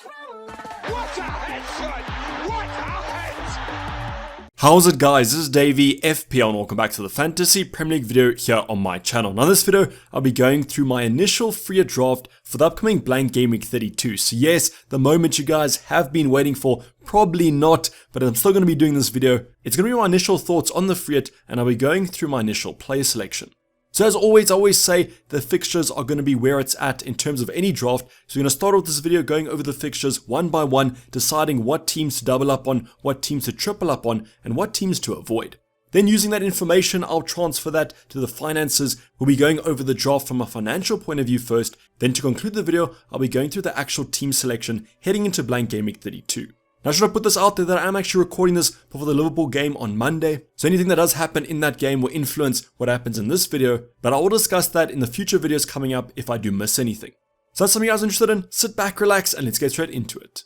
What a headshot! What a head! How's it guys, this is Dayvy, FPL, and welcome back to the Fantasy Premier League video here on my channel. Now in this video, I'll be going through my initial free draft for the upcoming blank game week 32. So yes, the moment you guys have been waiting for, probably not, but I'm still going to be doing this video. It's going to be my initial thoughts on the free hit, and I'll be going through my initial player selection. So as always, I always say the fixtures are going to be where it's at in terms of any draft. So we're going to start off this video going over the fixtures one by one, deciding what teams to double up on, what teams to triple up on, and what teams to avoid. Then using that information, I'll transfer that to the finances. We'll be going over the draft from a financial point of view first. Then to conclude the video, I'll be going through the actual team selection heading into blank game week 32. Now should I put this out there that I'm actually recording this before the Liverpool game on Monday, so anything that does happen in that game will influence what happens in this video, but I will discuss that in the future videos coming up if I do miss anything. So that's something you guys are interested in, sit back, relax, and let's get straight into it.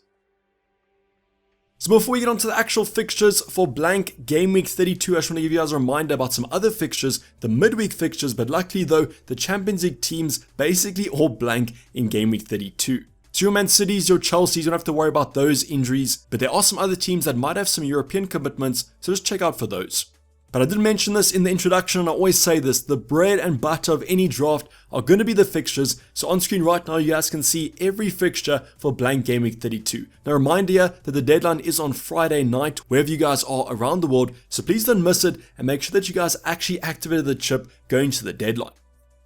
So before we get on to the actual fixtures for blank game week 32, I just want to give you guys a reminder about some other fixtures, the midweek fixtures, but luckily though, the Champions League teams basically all blank in game week 32. So your Man Cities, your Chelseas, you don't have to worry about those injuries, but there are some other teams that might have some European commitments, so just check out for those. But I did mention this in the introduction, and I always say this, the bread and butter of any draft are going to be the fixtures. So on screen right now, you guys can see every fixture for blank game week 32. Now reminder here that the deadline is on Friday night, wherever you guys are around the world, so please don't miss it, and make sure that you guys actually activated the chip going to the deadline.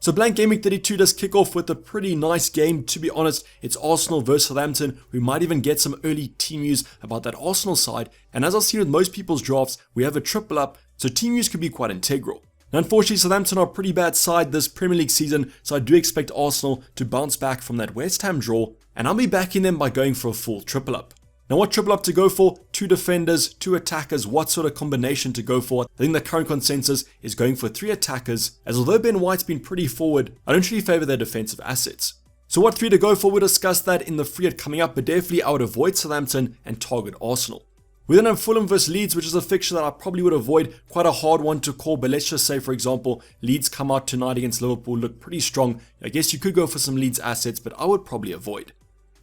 So blank game week 32 does kick off with a pretty nice game. To be honest, it's Arsenal versus Southampton. We might even get some early team news about that Arsenal side. And as I've seen with most people's drafts, we have a triple up, so team news could be quite integral. Now unfortunately, Southampton are a pretty bad side this Premier League season, so I do expect Arsenal to bounce back from that West Ham draw, and I'll be backing them by going for a full triple up. Now what triple up to go for? 2 defenders, 2 attackers, what sort of combination to go for? I think the current consensus is going for 3 attackers, as although Ben White's been pretty forward, I don't really favour their defensive assets. So what 3 to go for? We'll discuss that in the free hit coming up, but definitely I would avoid Southampton and target Arsenal. We then have Fulham vs Leeds, which is a fixture that I probably would avoid, quite a hard one to call, but let's just say for example, Leeds come out tonight against Liverpool, look pretty strong. I guess you could go for some Leeds assets, but I would probably avoid.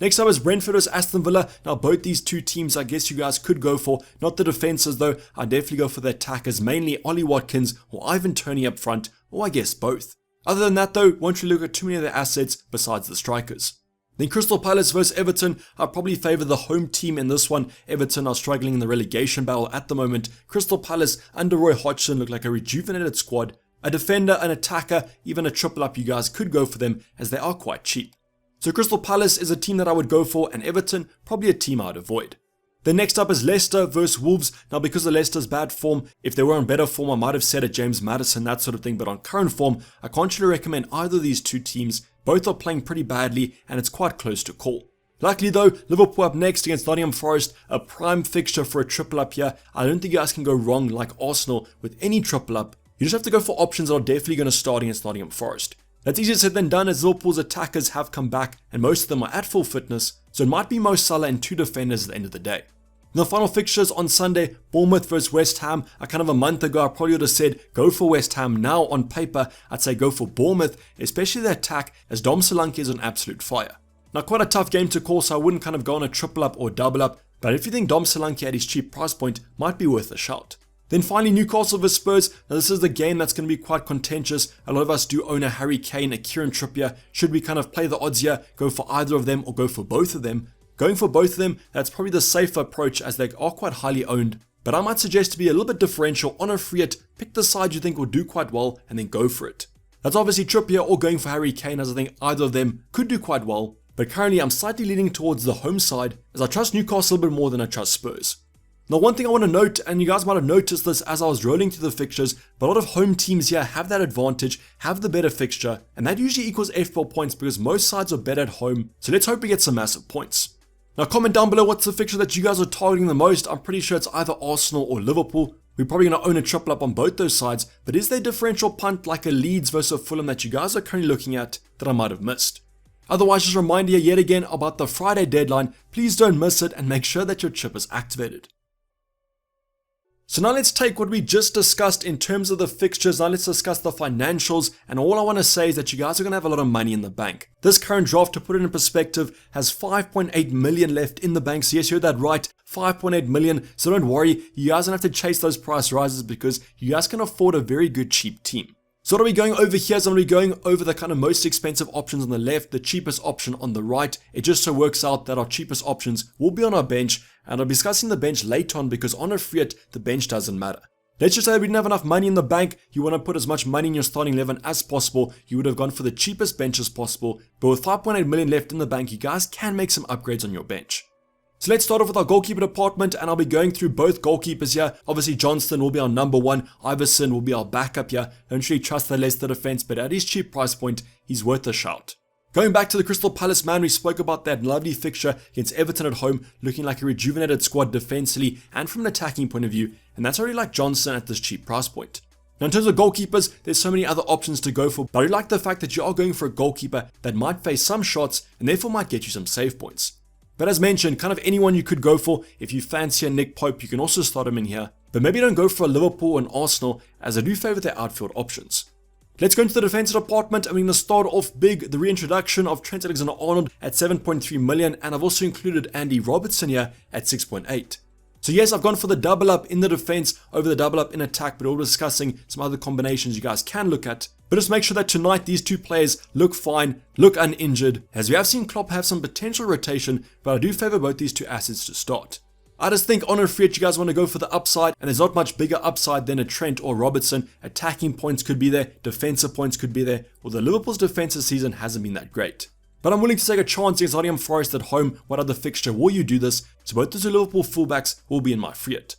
Next up is Brentford vs Aston Villa. Now both these two teams I guess you guys could go for, not the defenses though, I'd definitely go for the attackers, mainly Ollie Watkins or Ivan Toney up front, or I guess both. Other than that though, won't really look at too many of their assets besides the strikers. Then Crystal Palace vs Everton, I'd probably favour the home team in this one. Everton are struggling in the relegation battle at the moment. Crystal Palace under Roy Hodgson look like a rejuvenated squad. A defender, an attacker, even a triple up you guys could go for them as they are quite cheap. So Crystal Palace is a team that I would go for, and Everton, probably a team I'd avoid. Then next up is Leicester vs Wolves. Now because of Leicester's bad form, if they were on better form I might have said it James Maddison, that sort of thing, but on current form, I can't really recommend either of these two teams. Both are playing pretty badly, and it's quite close to call. Luckily though, Liverpool up next against Nottingham Forest, a prime fixture for a triple up here. I don't think you guys can go wrong like Arsenal with any triple up. You just have to go for options that are definitely going to start against Nottingham Forest. That's easier said than done as Liverpool's attackers have come back and most of them are at full fitness, so it might be Mo Salah and 2 defenders at the end of the day. In the final fixtures on Sunday, Bournemouth vs West Ham. Kind of a month ago I probably would have said go for West Ham. Now on paper I'd say go for Bournemouth, especially the attack as Dom Solanke is on absolute fire. Now quite a tough game to call, so I wouldn't kind of go on a triple up or double up, but if you think Dom Solanke at his cheap price point might be worth a shout. Then finally Newcastle vs Spurs. Now this is the game that's going to be quite contentious. A lot of us do own a Harry Kane, a Kieran Trippier. Should we kind of play the odds here, go for either of them or go for both of them? Going for both of them, that's probably the safer approach as they are quite highly owned. But I might suggest to be a little bit differential on a free hit, pick the side you think will do quite well and then go for it. That's obviously Trippier or going for Harry Kane, as I think either of them could do quite well. But currently I'm slightly leaning towards the home side as I trust Newcastle a little bit more than I trust Spurs. Now one thing I want to note, and you guys might have noticed this as I was rolling through the fixtures, but a lot of home teams here have that advantage, have the better fixture, and that usually equals FPL points because most sides are better at home, so let's hope we get some massive points. Now comment down below what's the fixture that you guys are targeting the most. I'm pretty sure it's either Arsenal or Liverpool. We're probably going to own a triple up on both those sides, but is there a differential punt like a Leeds versus a Fulham that you guys are currently looking at that I might have missed? Otherwise, just a reminder yet again about the Friday deadline. Please don't miss it and make sure that your chip is activated. So now let's take what we just discussed in terms of the fixtures, now let's discuss the financials, and all I want to say is that you guys are going to have a lot of money in the bank. This current draft, to put it in perspective, has 5.8 million left in the bank, so yes, you heard that right, 5.8 million, so don't worry, you guys don't have to chase those price rises because you guys can afford a very good cheap team. So what are we going over here? So I'm going to be going over the kind of most expensive options on the left, the cheapest option on the right. It just so works out that our cheapest options will be on our bench, and I'll be discussing the bench later on because on a free hit, the bench doesn't matter. Let's just say we didn't have enough money in the bank. You want to put as much money in your starting 11 as possible. You would have gone for the cheapest bench as possible, but with 5.8 million left in the bank, you guys can make some upgrades on your bench. So let's start off with our goalkeeper department, and I'll be going through both goalkeepers here. Obviously, Johnston will be our number one. Iverson will be our backup here. Don't really trust the Leicester defense, but at his cheap price point, he's worth a shout. Going back to the Crystal Palace, man, we spoke about that lovely fixture against Everton at home, looking like a rejuvenated squad defensively and from an attacking point of view, and that's already like Johnson at this cheap price point. Now in terms of goalkeepers, there's so many other options to go for, but I like the fact that you are going for a goalkeeper that might face some shots and therefore might get you some save points. But as mentioned, kind of anyone you could go for. If you fancy a Nick Pope, you can also start him in here. But maybe don't go for a Liverpool and Arsenal, as I do favour their outfield options. Let's go into the defensive department. I'm going to start off big, the reintroduction of Trent Alexander-Arnold at 7.3 million, and I've also included Andy Robertson here at 6.8. So yes, I've gone for the double up in the defense over the double up in attack, but we're discussing some other combinations you guys can look at. But just make sure that tonight these two players look fine, look uninjured, as we have seen Klopp have some potential rotation, but I do favour both these two assets to start. I just think on a free hit you guys want to go for the upside, and there's not much bigger upside than a Trent or Robertson. Attacking points could be there, defensive points could be there, although Liverpool's defense this season hasn't been that great. But I'm willing to take a chance against Nottingham Forest at home. What other fixture will you do this? So both the two Liverpool fullbacks will be in my free hit.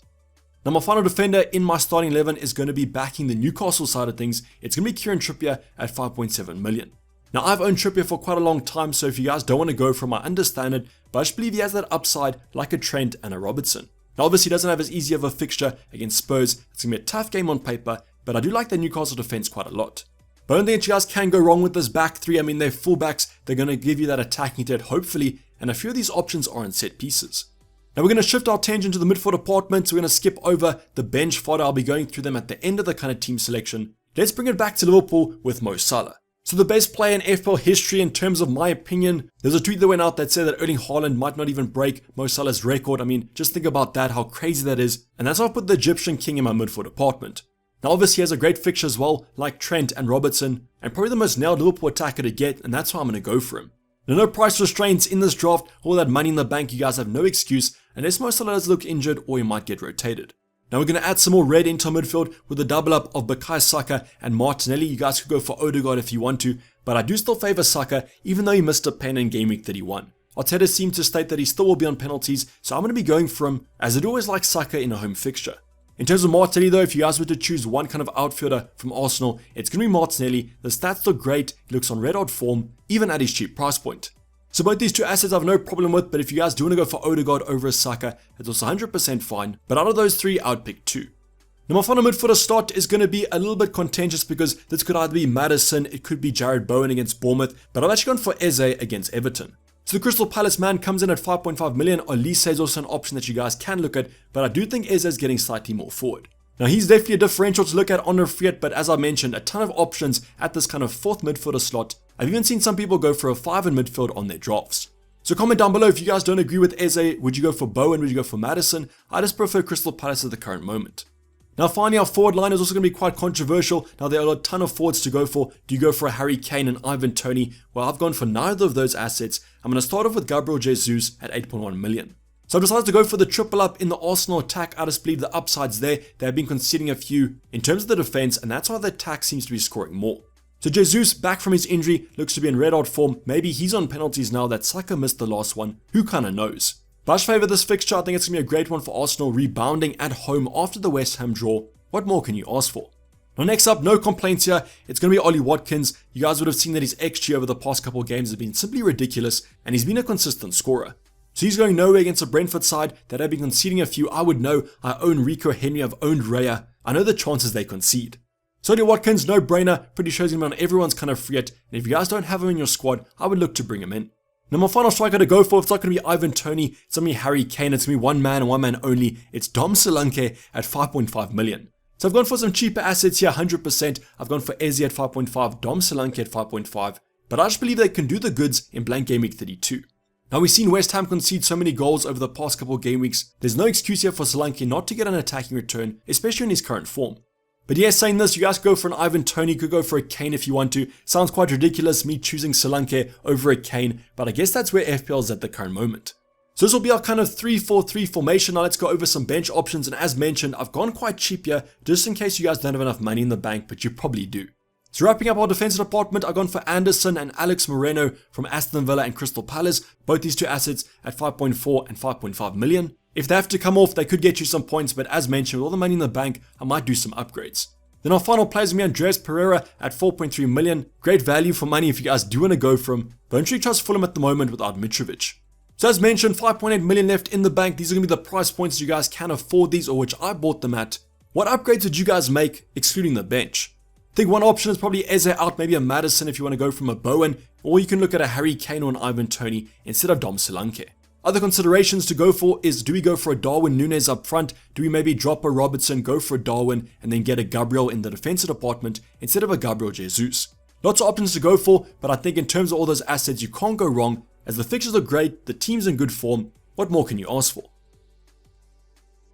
Now my final defender in my starting 11 is going to be backing the Newcastle side of things. It's going to be Kieran Trippier at 5.7 million. Now I've owned Trippier for quite a long time, so if you guys don't want to go from, I understand it, but I just believe he has that upside like a Trent and a Robertson. Now obviously he doesn't have as easy of a fixture against Spurs. It's going to be a tough game on paper, but I do like the Newcastle defense quite a lot. But I don't think that you guys can go wrong with this back three. I mean, they're fullbacks, they're going to give you that attacking threat hopefully, and a few of these options are in set pieces. Now we're going to shift our attention to the midfield department, so we're going to skip over the bench fodder. I'll be going through them at the end of the kind of team selection. Let's bring it back to Liverpool with Mo Salah. So the best player in FPL history in terms of my opinion, there's a tweet that went out that said that Erling Haaland might not even break Mo Salah's record. I mean, just think about that, how crazy that is. And that's why I put the Egyptian king in my midfield department. Now obviously he has a great fixture as well, like Trent and Robertson, and probably the most nailed Liverpool attacker to get, and that's why I'm going to go for him. Now no price restraints in this draft, all that money in the bank, you guys have no excuse, unless Mo Salah does look injured or he might get rotated. Now we're going to add some more red into our midfield with the double up of Bukayo Saka and Martinelli. You guys could go for Odegaard if you want to, but I do still favour Saka, even though he missed a pen in game week 31. Arteta seemed to state that he still will be on penalties, so I'm going to be going for him, as I'd always like Saka in a home fixture. In terms of Martinelli though, if you guys were to choose one kind of outfielder from Arsenal, it's going to be Martinelli. The stats look great, he looks on red hot form, even at his cheap price point. So both these two assets I have no problem with, but if you guys do want to go for Odegaard over Saka, it's also 100% fine. But out of those three, I would pick two. Now my final midfielder start is going to be a little bit contentious because this could either be Maddison, it could be Jared Bowen against Bournemouth, but I've actually gone for Eze against Everton. So the Crystal Palace man comes in at 5.5 million. Olise is also an option that you guys can look at, but I do think Eze is getting slightly more forward. Now he's definitely a differential to look at on a free hit, but as I mentioned, a ton of options at this kind of fourth midfielder slot. I've even seen some people go for a 5 in midfield on their drafts. So comment down below if you guys don't agree with Eze. Would you go for Bowen? Would you go for Maddison? I just prefer Crystal Palace at the current moment. Now finally, our forward line is also going to be quite controversial. Now there are a ton of forwards to go for. Do you go for a Harry Kane and Ivan Toney? Well, I've gone for neither of those assets. I'm going to start off with Gabriel Jesus at 8.1 million. So I've decided to go for the triple up in the Arsenal attack. I just believe the upside's there. They have been conceding a few in terms of the defense, and that's why the attack seems to be scoring more. So Jesus, back from his injury, looks to be in red hot form. Maybe he's on penalties now that Saka missed the last one. Who kind of knows? But I just favour this fixture. I think it's going to be a great one for Arsenal, rebounding at home after the West Ham draw. What more can you ask for? Now next up, no complaints here. It's going to be Ollie Watkins. You guys would have seen that his XG over the past couple of games has been simply ridiculous, and he's been a consistent scorer. So he's going nowhere against a Brentford side that have been conceding a few. I would know. I own Rico Henry, I've owned Raya. I know the chances they concede. So Ollie Watkins, no brainer. Pretty sure he's going to be on everyone's kind of free hit. And if you guys don't have him in your squad, I would look to bring him in. Now my final striker to go for, it's not going to be Ivan Toney, it's going to be Harry Kane, it's going to be one man and one man only, it's Dom Solanke at 5.5 million. So I've gone for some cheaper assets here, 100%, I've gone for Eze at 5.5, Dom Solanke at 5.5, but I just believe they can do the goods in blank game week 32. Now we've seen West Ham concede so many goals over the past couple of game weeks, there's no excuse here for Solanke not to get an attacking return, especially in his current form. But yeah, saying this, you guys could go for an Ivan Toney, could go for a Kane if you want to. Sounds quite ridiculous, me choosing Solanke over a Kane, but I guess that's where FPL is at the current moment. So this will be our kind of 3-4-3 formation. Now let's go over some bench options, and as mentioned, I've gone quite cheap here, just in case you guys don't have enough money in the bank, but you probably do. So wrapping up our defensive department, I've gone for Anderson and Alex Moreno from Aston Villa and Crystal Palace, both these two assets at 5.4 and 5.5 million. If they have to come off, they could get you some points, but as mentioned, with all the money in the bank, I might do some upgrades. Then our final player is going to be Andreas Pereira at 4.3 million. Great value for money if you guys do want to go for him. Don't really trust Fulham at the moment without Mitrovic. So as mentioned, 5.8 million left in the bank. These are going to be the price points you guys can afford these, or which I bought them at. What upgrades did you guys make, excluding the bench? I think one option is probably Eze out, maybe a Maddison if you want to go from a Bowen, or you can look at a Harry Kane or an Ivan Toney instead of Dom Solanke. Other considerations to go for is, do we go for a Darwin Núñez up front? Do we maybe drop a Robertson, go for a Darwin, and then get a Gabriel in the defensive department instead of a Gabriel Jesus? Lots of options to go for, but I think in terms of all those assets, you can't go wrong, as the fixtures are great, the team's in good form. What more can you ask for?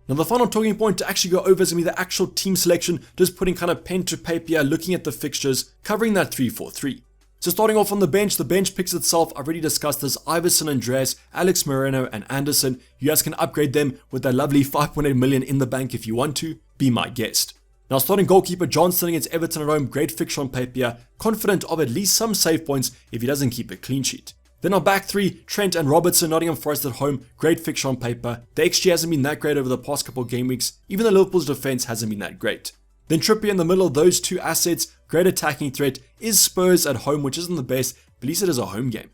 Now the final talking point to actually go over is going to be the actual team selection, just putting kind of pen to paper here, looking at the fixtures, covering that 3-4-3. So starting off on the bench picks itself. I've already discussed this. Iverson, Andreas, Alex Moreno, and Anderson. You guys can upgrade them with that lovely 5.8 million in the bank if you want to. Be my guest. Now starting goalkeeper Johnson against Everton at home. Great fixture on paper here. Confident of at least some save points if he doesn't keep a clean sheet. Then our back three, Trent and Robertson, Nottingham Forest at home. Great fixture on paper. The XG hasn't been that great over the past couple of game weeks. Even the Liverpool's defense hasn't been that great. Then Trippier in the middle of those two assets. Great attacking threat is Spurs at home, which isn't the best, but at least it is a home game.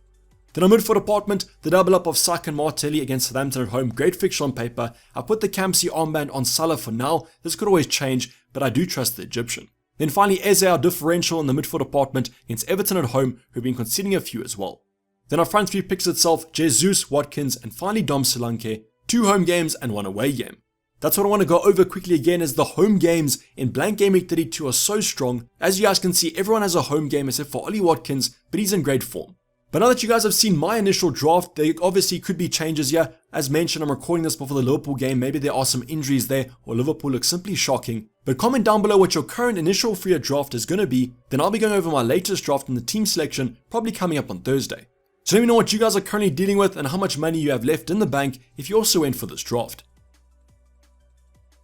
Then our midfield department, the double up of Saka and Martelli against Southampton at home. Great fixture on paper. I put the Campsey armband on Salah for now. This could always change, but I do trust the Egyptian. Then finally Eze, our differential in the midfield department against Everton at home, who've been conceding a few as well. Then our front three picks itself, Jesus, Watkins, and finally Dom Solanke. 2 home games and 1 away game. That's what I want to go over quickly again, as the home games in blank game week 32 are so strong. As you guys can see, everyone has a home game except for Ollie Watkins, but he's in great form. But now that you guys have seen my initial draft, there obviously could be changes here. As mentioned, I'm recording this before the Liverpool game. Maybe there are some injuries there, or Liverpool looks simply shocking. But comment down below what your current initial free draft is going to be. Then I'll be going over my latest draft in the team selection, probably coming up on Thursday. So let me know what you guys are currently dealing with and how much money you have left in the bank if you also went for this draft.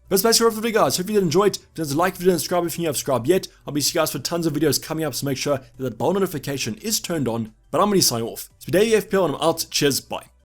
That's basically all for the video, guys. Hope you did enjoy it. Please like the video and subscribe if you have subscribed yet. I'll be seeing you guys for tons of videos coming up, so make sure that bell notification is turned on. But I'm going to sign off. It's been Dayvy FPL and I'm out. Cheers, bye.